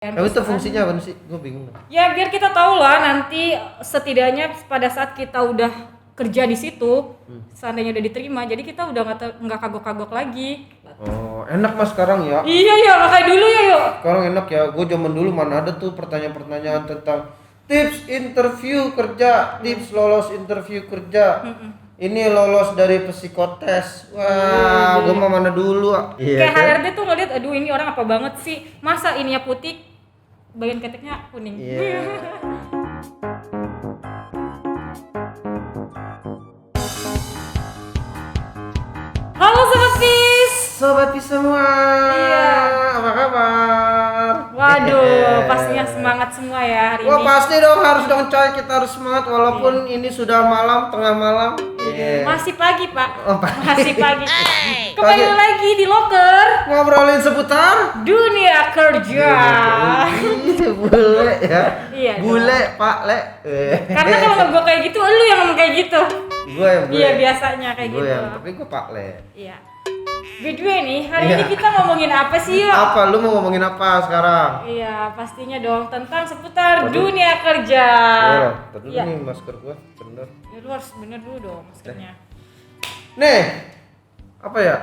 Tapi itu fungsinya apa sih? Gue bingung. Ya biar kita tahu lah nanti setidaknya pada saat kita udah kerja di situ, seandainya udah diterima, jadi kita udah nggak kagok-kagok lagi. Oh, enak mas sekarang ya? Iya ya, kayak dulu ya yuk. Sekarang enak ya. Gue zaman dulu mana ada tuh pertanyaan-pertanyaan tentang tips interview kerja, tips lolos interview kerja. Ini lolos dari psikotes. Wah, gue mah mana dulu. Kayak HRD tuh ngeliat, aduh ini orang apa banget sih? Masa ininya putih, bagian keteknya kuning. Iya. Halo Sobat Pis. Sobat Pis semua. Iya. Apa kabar? Waduh, pastinya semangat semua ya hari Wah ini. pasti dong, harus dong coy, kita harus semangat walaupun ini sudah malam, tengah malam. Iya. Masih pagi Pak. Oh, pagi. Masih pagi. Kembali lagi di Loker Ngobrolin seputar Dunia Kerja. bule ya. Iya Bule, Pak Le. Karena kalau nggak gue kayak gitu, lu yang ngomong kayak gitu. Gue yang bule. Iya biasanya kayak Gue gitu. yang, tapi gue Pak Le. Iya. By the way nih, hari Iya. ini kita ngomongin apa sih yuk? Apa? Lu mau ngomongin apa sekarang? Iya, pastinya dong tentang seputar Waduh. dunia kerja. Iya, tadi Iya. nih masker gue, bener. Ya, lu harus bener dulu dong maskernya. Nih, apa ya?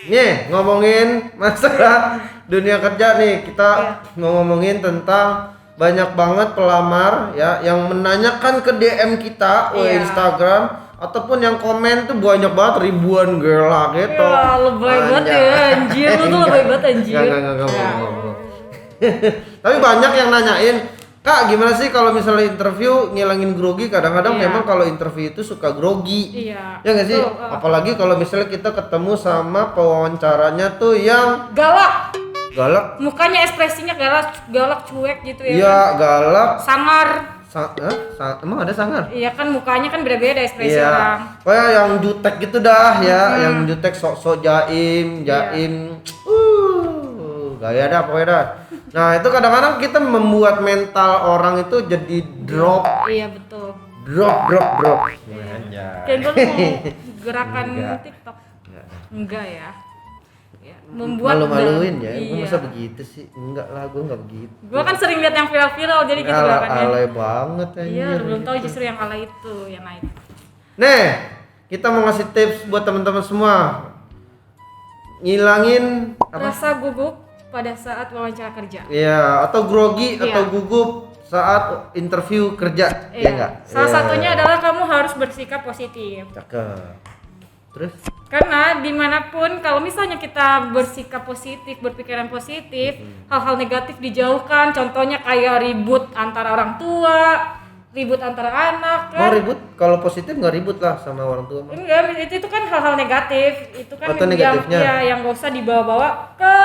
Nih, ngomongin masalah dunia kerja nih. Kita mau ngomongin tentang banyak banget pelamar ya yang menanyakan ke DM kita, Iya. Instagram ataupun yang komen tuh banyak banget, ribuan gila gitu. Ya, lebay banget ya anjir, lu tuh lebay banget anjir. Enggak. Ya. Tapi banyak yang nanyain, Kak, gimana sih kalau misalnya interview ngilangin grogi? Kadang-kadang Iya. memang kalau interview itu suka grogi. Iya. Ya nggak sih? Betul. Apalagi kalau misalnya kita ketemu sama pewawancaranya tuh yang Galak, galak. mukanya ekspresinya galak cuek gitu ya. Iya, galak. Sangar. Emang ada sangar? Iya kan mukanya kan beda-beda ekspresi Iya. orang. Kayak yang jutek gitu dah ya, yang jutek sok-sok jaim. Gaya dah pokoknya dah. Nah, itu kadang-kadang kita membuat mental orang itu jadi drop. Iya betul. Drop. Kayak gue mau gerakan Enggak. TikTok. Enggak ya. Ya, membuat Malu-maluin ya. Gue Iya. masa begitu sih? Enggak lah, gue enggak begitu. Gue kan sering lihat yang viral-viral jadi gitu gerakannya. Alay banget Iya, anjir. lu belum tahu justru yang ala itu yang naik. Nih, kita mau ngasih tips buat teman-teman semua. Ngilangin apa? Rasa gugup pada saat wawancara kerja. Iya, atau grogi Iya. atau gugup saat interview kerja. Iya enggak? Salah Iya. satunya adalah kamu harus bersikap positif. Cakep. Terus? Karena dimanapun kalau misalnya kita bersikap positif, berpikiran positif, hal-hal negatif dijauhkan. Contohnya kayak ribut antara orang tua, ribut antara anak Mau kan. ribut? Kalau positif nggak ribut lah sama orang tua. Enggak, itu kan hal-hal negatif. Itu kan Atau negatifnya? yang gak usah dibawa-bawa ke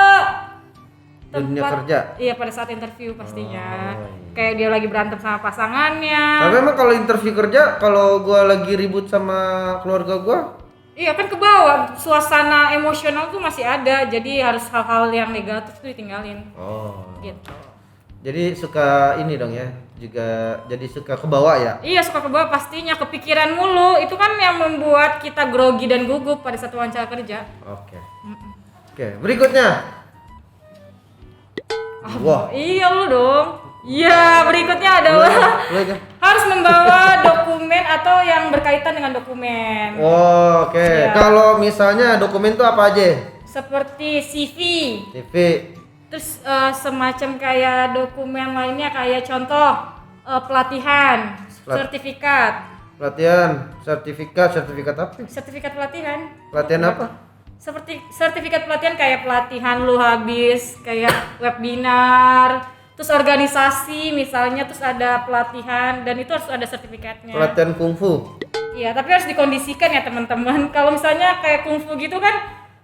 Dunia tempat kerja. Iya, pada saat interview pastinya. Oh, iya. Kayak dia lagi berantem sama pasangannya. Tapi emang kalau interview kerja, kalau gua lagi ribut sama keluarga gua, Iya kan ke bawah, suasana emosional tuh masih ada, jadi harus hal-hal yang negatif tuh ditinggalin. Gitu. Jadi suka ini dong ya, juga jadi suka ke bawah ya. Iya suka ke bawah pastinya, kepikiran mulu, itu kan yang membuat kita grogi dan gugup pada saat wawancara kerja. Oke, berikutnya. Wah, Iya lu dong. Iya, berikutnya adalah lu aja. harus membawa dokumen atau yang berkaitan dengan dokumen. Oke. Iya. Kalau misalnya dokumen tuh apa aja? Seperti CV. CV, Terus semacam kayak dokumen lainnya kayak contoh pelatihan, sertifikat. pelatihan, sertifikat apa? Sertifikat pelatihan. Pelatihan apa? Seperti sertifikat pelatihan kayak pelatihan lu habis kayak webinar, terus organisasi misalnya, terus ada pelatihan dan itu harus ada sertifikatnya. Pelatihan kungfu. Iya, tapi harus dikondisikan ya teman-teman. Kalau misalnya kayak kungfu gitu kan,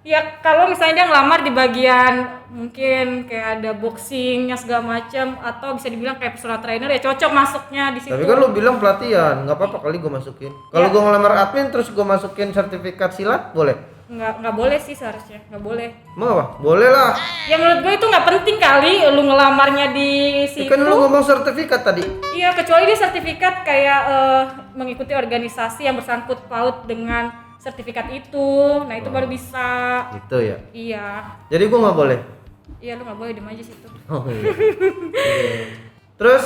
ya kalau misalnya dia ngelamar di bagian mungkin kayak ada boxingnya segala macam atau bisa dibilang kayak personal trainer ya cocok masuknya di situ. Tapi kan lu bilang pelatihan, nggak apa-apa kali gua masukin. Kalau Ya. gua ngelamar admin terus gua masukin sertifikat silat, boleh? Nggak boleh sih seharusnya, nggak boleh. Mau apa? Boleh lah. Ya menurut gue itu nggak penting kali lu ngelamarnya di situ. Kan lu ngomong sertifikat tadi. Iya, kecuali dia sertifikat kayak mengikuti organisasi yang bersangkut paut dengan sertifikat itu. Nah, itu baru bisa. Gitu ya. Iya. Jadi gua nggak boleh. Iya, lu nggak boleh diem aja situ. Oh iya. Terus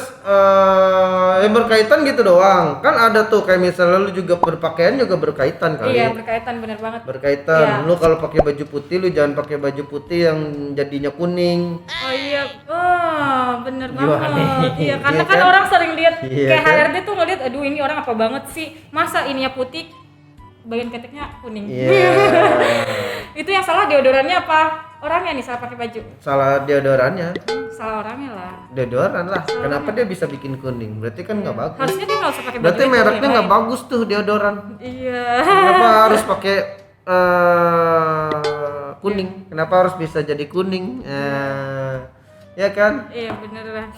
yang berkaitan gitu doang. Kan ada tuh kayak misalnya lu juga berpakaian juga berkaitan kali. Iya, berkaitan bener banget. Berkaitan. Iya. Lu kalau pakai baju putih lu jangan pakai baju putih yang jadinya kuning. Oh iya, oh bener Gimana banget. nih? Iya, karena Iya kan kan? orang sering lihat Iya kayak kan? HRD tuh ngeliat, aduh ini orang apa banget sih, masa ininya putih, bagian keteknya kuning. Iya. Itu yang salah deodorannya apa? Orangnya nih salah pakai baju. Salah deodorannya. Salah orangnya lah. Deodoran lah. Kenapa dia bisa bikin kuning? Berarti kan nggak bagus. Harusnya dia nggak usah pakai baju. Berarti itu, mereknya yang nggak lain. bagus tuh deodoran. Iya. Kenapa harus pakai kuning? Kenapa harus bisa jadi kuning? Ya kan? Iya bener lah.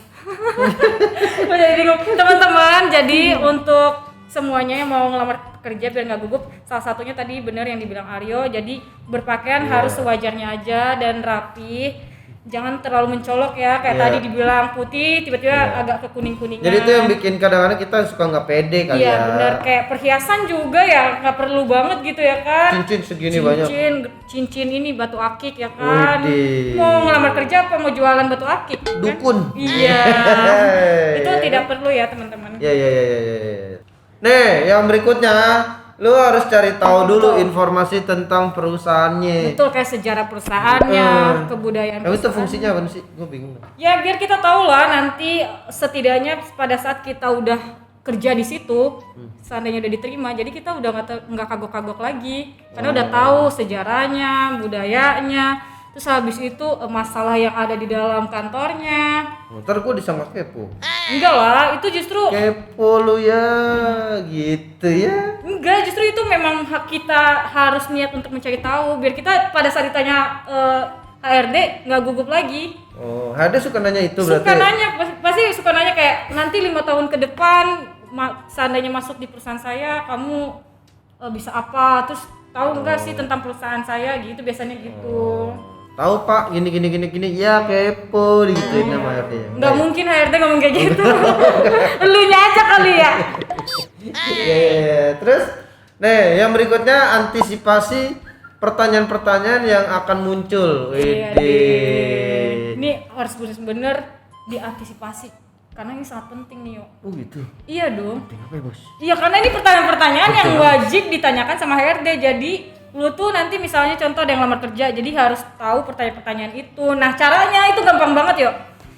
Gua jadi bingung. Teman-teman, jadi untuk semuanya yang mau ngelamar kerja biar nggak gugup, salah satunya tadi bener yang dibilang Aryo, jadi berpakaian harus sewajarnya aja dan rapi, jangan terlalu mencolok ya, kayak tadi dibilang putih tiba-tiba agak ke kuning-kuningan. Jadi itu yang bikin kadang-kadang kita suka nggak pede kali Iya ya. bener, kayak perhiasan juga ya nggak perlu banget gitu ya kan. Cincin segini banyak. Cincin ini batu akik ya kan. Widih. Mau ngelamar kerja apa mau jualan batu akik? Kan? Dukun. Iya. Itu Iya. tidak perlu ya teman-teman. Ya. Nih, yang berikutnya, lu harus cari tahu dulu informasi tentang perusahaannya. Betul, kayak sejarah perusahaannya, kebudayaan Tapi itu perusahaan. fungsinya apa sih? Gue bingung. Ya biar kita tahu lah nanti setidaknya pada saat kita udah kerja di situ, seandainya udah diterima, jadi kita udah nggak kagok-kagok lagi, karena udah tahu sejarahnya, budayanya, terus habis itu masalah yang ada di dalam kantornya. Ntar gue disangka kepo. Enggak lah, itu justru Kepo lu ya, gitu ya. enggak, justru itu memang hak kita harus niat untuk mencari tahu, biar kita pada saat ditanya HRD nggak gugup lagi. Oh, ada suka nanya itu berarti. Suka nanya, pasti suka nanya kayak nanti 5 tahun ke depan seandainya masuk di perusahaan saya, kamu bisa apa? Terus tahu nggak sih tentang perusahaan saya gitu, biasanya gitu. Tahu Pak, gini. Ya kepo digituin sama HRD. Nggak mungkin HRD ngomong kayak gitu. Elunya aja kali ya. Iya. Terus, nih yang berikutnya antisipasi pertanyaan-pertanyaan yang akan muncul. Iya, Widih. ini harus bener-bener diantisipasi karena ini sangat penting nih yo. Oh gitu. Iya dong. Penting apa ya, Bos? Iya, karena ini pertanyaan-pertanyaan yang wajib ditanyakan sama HRD. Jadi lu tuh nanti misalnya contoh ada yang lamar kerja, jadi harus tahu pertanyaan-pertanyaan itu. Nah caranya itu gampang banget yo.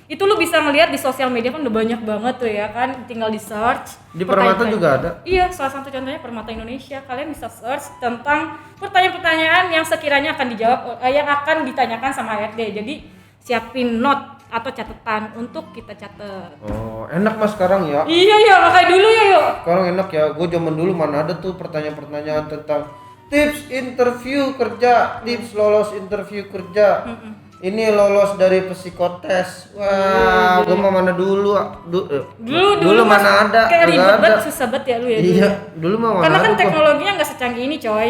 Itu lu bisa ngelihat di sosial media kan udah banyak banget tuh ya kan, tinggal di search. Di Permata juga ada. Iya, salah satu contohnya Permata Indonesia. Kalian bisa search tentang pertanyaan-pertanyaan yang sekiranya akan dijawab, yang akan ditanyakan sama HRD. Jadi siapin note atau catatan untuk kita catat. Oh, enak Mas sekarang ya. Iya ya, kayak dulu ya yuk. Sekarang enak ya. Gue zaman dulu mana ada tuh pertanyaan-pertanyaan tentang tips interview kerja, tips lolos interview kerja. Ini lolos dari psikotes. Wah, gue mah mana dulu? Dulu Mas, mana ada? kayak ribet Nggak banget, ada. susah banget ya lu ya. Iya, Dulu. dulu mah mana Karena kan ada, Bos. teknologinya nggak secanggih ini coy.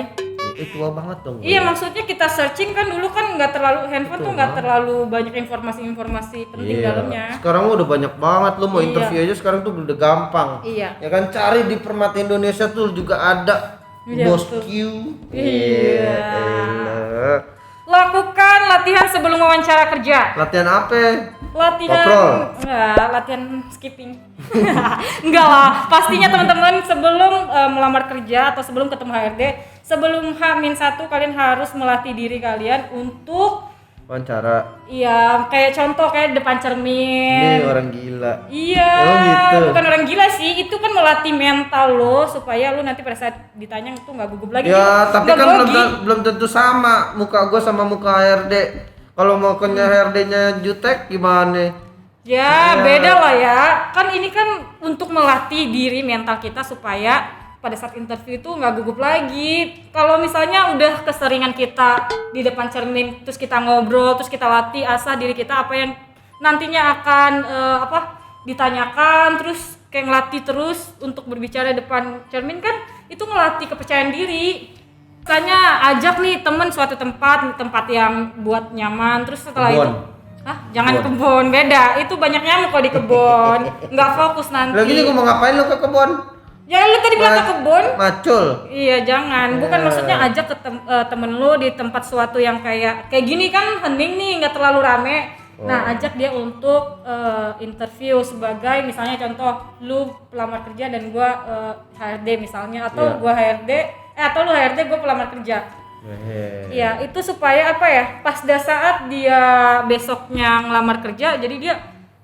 Tua banget dong. Iya, maksudnya kita searching kan dulu kan nggak terlalu, handphone tuh nggak terlalu banyak informasi-informasi penting dalamnya. Sekarang udah banyak banget, lu mau Iya. interview aja sekarang tuh udah gampang. Iya. Ya kan, cari di Permata Indonesia tuh juga ada. Iya, Bos betul. Q. Iya. Elah. Lakukan latihan sebelum wawancara kerja. Latihan apa? Latihan Koprol. enggak, latihan skipping. Enggak lah, pastinya teman-teman sebelum melamar kerja atau sebelum ketemu HRD, sebelum H-1 kalian harus melatih diri kalian untuk Wawancara. iya, kayak contoh kayak depan cermin. Ini orang gila. Iya, Oh, gitu. bukan orang gila sih, itu kan melatih mental lo supaya lo nanti pada saat ditanya itu nggak gugup lagi. Ya, tapi nggak kan grogi. belum tentu sama muka gue sama muka HRD. Kalau mau ke HRD-nya jutek gimana? Ya, beda lah ya. Kan ini kan untuk melatih diri mental kita supaya pada saat interview itu nggak gugup lagi. Kalau misalnya udah keseringan kita di depan cermin, terus kita ngobrol, terus kita latih asah diri kita apa yang nantinya akan ditanyakan, terus kayak ngelatih terus untuk berbicara depan cermin kan itu ngelatih kepercayaan diri. Misalnya ajak nih temen suatu tempat yang buat nyaman, terus setelah Kebon. itu jangan kebun, beda. Itu banyak nyamuk kalau di kebun. Nggak fokus nanti. Lagi nih gue mau ngapain lu ke kebun? Ya lu tadi bilang ke kebun. Macul. Iya jangan, bukan maksudnya ajak ke temen lu di tempat suatu yang kayak gini kan hening nih, nggak terlalu rame. Nah ajak dia untuk interview sebagai misalnya contoh lu pelamar kerja dan gua HRD misalnya, atau gua HRD atau lu HRD gua pelamar kerja. Iya itu supaya apa ya, pas saat dia besoknya ngelamar kerja jadi dia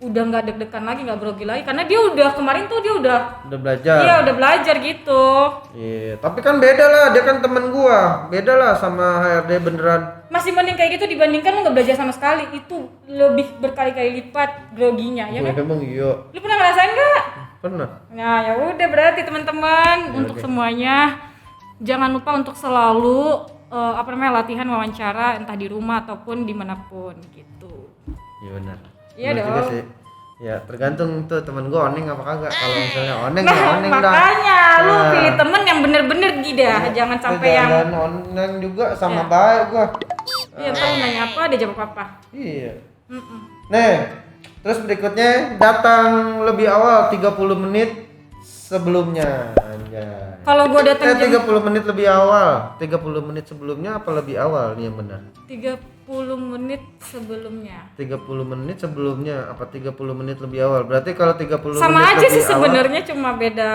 udah nggak deg-degan lagi, nggak grogi lagi, karena dia udah kemarin tuh dia udah belajar. Iya udah belajar gitu. Iya, tapi kan beda lah, dia kan temen gua, beda lah sama HRD beneran. Masih mending kayak gitu dibandingkan lu nggak belajar sama sekali, itu lebih berkali-kali lipat groginya ya kan? Emang iya. Lu pernah ngerasain nggak? Pernah. Nah ya udah berarti teman-teman untuk semuanya jangan lupa untuk selalu latihan wawancara entah di rumah ataupun dimanapun gitu. Iya benar. Iya Bener dong. juga sih. Ya tergantung tuh temen gua oneng apa kagak. Kalau misalnya oneng Nah ya oneng dah. makanya lu Nah. pilih temen yang bener-bener gitu ya, jangan sampai yang Jangan oneng juga sama baik gua. iya ntar lu nanya apa dia jawab apa. Iya. Nih, terus berikutnya datang lebih awal 30 menit sebelumnya. Anjay. Kalau gua datang jam 30 menit lebih awal. 30 menit sebelumnya apa lebih awal nih yang benar? 30 menit sebelumnya. 30 menit sebelumnya apa 30 menit lebih awal? Berarti kalau 30 Sama menit aja lebih sih awal, sebenarnya, cuma beda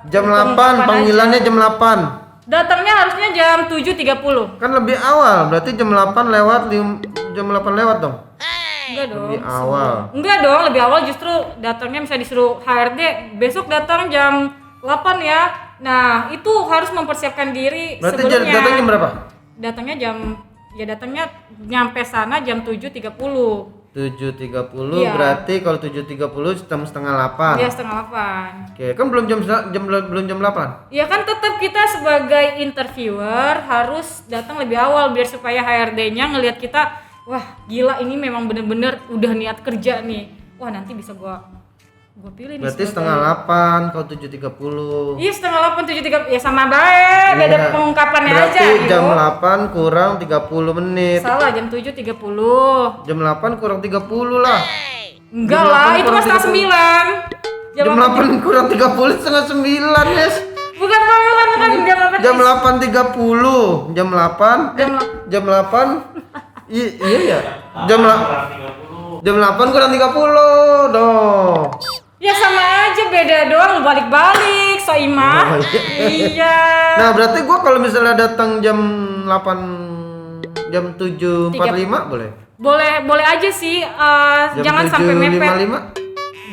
jam hitung 8, kapan panggilannya aja. jam 8. Datangnya harusnya jam 7.30. Kan lebih awal, berarti jam 8 lewat jam 8 lewat dong. Enggak dong. Lebih awal. Enggak dong, lebih awal justru datangnya bisa disuruh HRD besok datang jam 8 ya. Nah, itu harus mempersiapkan diri Berarti sebelumnya. datang jam berapa? Datangnya nyampe sana jam 7.30. 7.30 Iya. berarti kalau 7.30 setengah 8. Iya, setengah 8. Oke, kan belum belum jam 8. Ya kan tetap kita sebagai interviewer harus datang lebih awal biar supaya HRD-nya ngelihat kita, wah gila ini memang bener-bener udah niat kerja nih. Wah nanti bisa gua pilih nih. Berarti sebagai- setengah 8 kalau 7.30. Iya setengah 8, 7.30 ya sama baik, beda Iya. pengungkapannya Berarti aja. jam Yo. 8 kurang 30 menit. Salah, jam 7.30. Jam 8 kurang 30 lah. Enggak Jam lah, 8 itu kurang mah setengah 30. 9. Jam 8 kurang 30 setengah 9, Yes. Bukan jam 8. Jam 8.30. Jam 8. Jam 8. Iya ya. Jam 8 kurang 30 dong. Ya sama aja, beda doang, lu balik-balik, soimah. Oh, Iya. Nah, berarti gua kalau misalnya datang jam 8 jam 7.45 boleh? Boleh aja sih, Jam jangan sampai mepet. 7.55?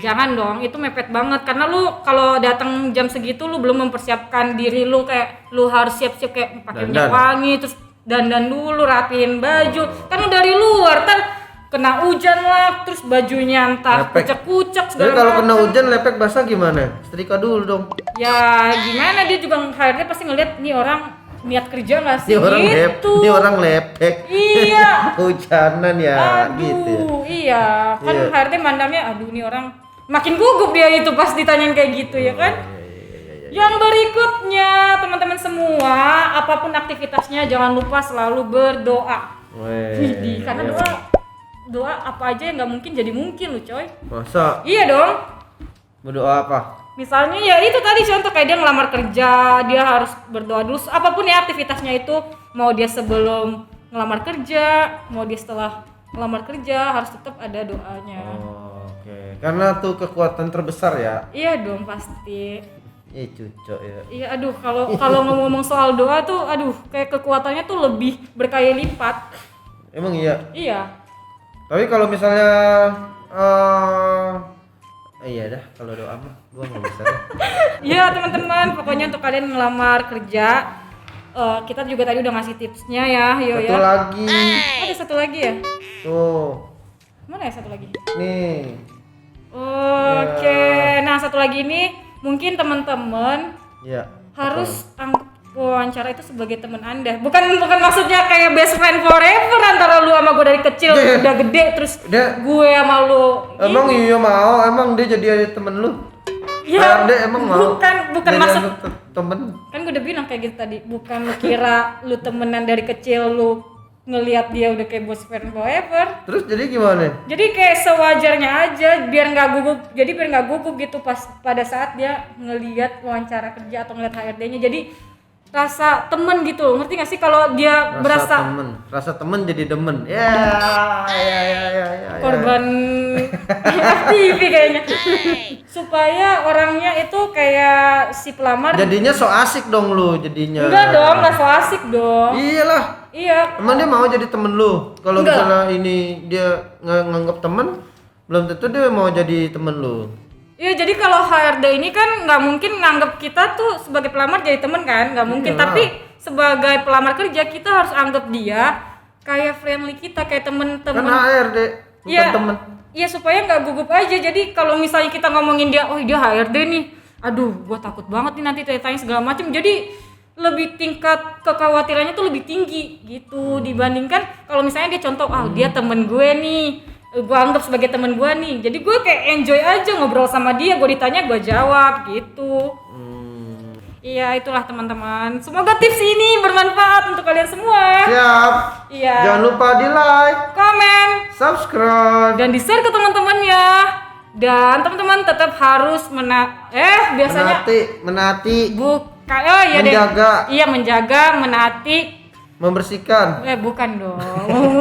Jangan dong, itu mepet banget karena lu kalau datang jam segitu lu belum mempersiapkan diri lu, kayak lu harus siap-siap kayak pakai minyak Dandan. wangi, terus dandan dulu, rapiin baju. Kan lu dari luar, kena hujan lah, terus bajunya entah Lepek. kucek-kucek Jadi segala kalau kena macam. hujan lepek basah gimana? Setrika dulu dong. Ya gimana, dia juga HRD pasti ngeliat nih orang niat kerja nggak sih Ini orang gitu. Ini orang lepek. Iya. Hujanan ya Aduh, gitu. iya. Kan Iya. HRD mandangnya, aduh nih orang makin gugup dia itu pas ditanyain kayak gitu ya kan. Yang berikutnya teman-teman semua, apapun aktivitasnya jangan lupa selalu berdoa. Widih, karena doa apa aja yang nggak mungkin jadi mungkin loh coy. Masa Iya dong. berdoa apa? Misalnya ya itu tadi contoh kayak dia ngelamar kerja, dia harus berdoa dulu. Apapun ya aktivitasnya itu, mau dia sebelum ngelamar kerja, mau dia setelah ngelamar kerja, harus tetap ada doanya. Oh, oke. Karena tuh kekuatan terbesar ya. Iya dong pasti. Cucok ya. Iya aduh, kalau ngomong soal doa tuh aduh kayak kekuatannya tuh lebih berkali lipat. Emang iya. Iya. Tapi kalau misalnya iya dah, kalau doa mah gua nggak bisa. Iya teman-teman, pokoknya untuk kalian ngelamar kerja, kita juga tadi udah ngasih tipsnya ya, yo Satu ya. lagi. Ada satu lagi ya? Tuh. Mana ya satu lagi? Nih. Oke, nah satu lagi ini mungkin teman-teman Ya. harus anggap wawancara itu sebagai teman Anda. Bukan maksudnya kayak best friend forever antara lu sama gue dari kecil udah gede terus gue sama lu. Emang iya mau, emang dia jadi temen lu? Ya, Dia emang mau. bukan Jadi maksud temen. kan gue udah bilang kayak gitu tadi, bukan lu kira lu temenan dari kecil lu ngelihat dia udah kayak best friend forever. Terus jadi gimana? Jadi kayak sewajarnya aja, biar nggak gugup. Jadi biar nggak gugup gitu pas pada saat dia ngelihat wawancara kerja atau ngelihat HRD-nya. Jadi rasa temen gitu, ngerti nggak sih kalau dia Rasa temen jadi demen. Ya. Korban FTV kayaknya. Supaya orangnya itu kayak si pelamar. Jadinya so asik dong lu jadinya. Enggak dong, nggak so asik dong. Iyalah. Iya. Emang dia mau jadi temen lu? Kalau Enggak. misalnya ini dia nganggap temen, belum tentu dia mau jadi temen lu. Iya, jadi kalau HRD ini kan nggak mungkin nganggap kita tuh sebagai pelamar jadi temen kan, nggak mungkin. Iyalah. Tapi sebagai pelamar kerja kita harus anggap dia kayak friendly kita, kayak temen-temen. Kan HRD, bukan Iya, temen. iya supaya nggak gugup aja. Jadi kalau misalnya kita ngomongin dia, oh dia HRD nih, aduh, gua takut banget nih nanti tanya segala macem. Jadi lebih tingkat kekhawatirannya tuh lebih tinggi gitu dibandingkan kalau misalnya dia contoh, dia temen gue nih. Gue anggap sebagai temen gue nih, jadi gue kayak enjoy aja ngobrol sama dia, gue ditanya gue jawab gitu. Iya, itulah teman-teman, semoga tips ini bermanfaat untuk kalian semua. Siap. Iya. Jangan lupa di like, Komen, subscribe, dan di share ke teman-temannya. Dan teman-teman tetap harus biasanya menati, menjaga. Iya, menjaga, menaati, membersihkan. Bukan dong.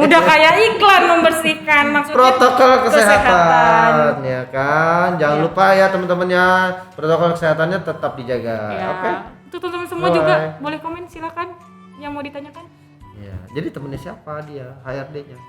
Udah kayak iklan membersihkan, maksudnya Protokol kesehatan ya kan. Jangan lupa ya teman-temannya, protokol kesehatannya tetap dijaga. Ya. Oke. Untuk teman-teman semua juga boleh komen silakan yang mau ditanyakan. Ya, jadi temennya siapa dia? HRD-nya.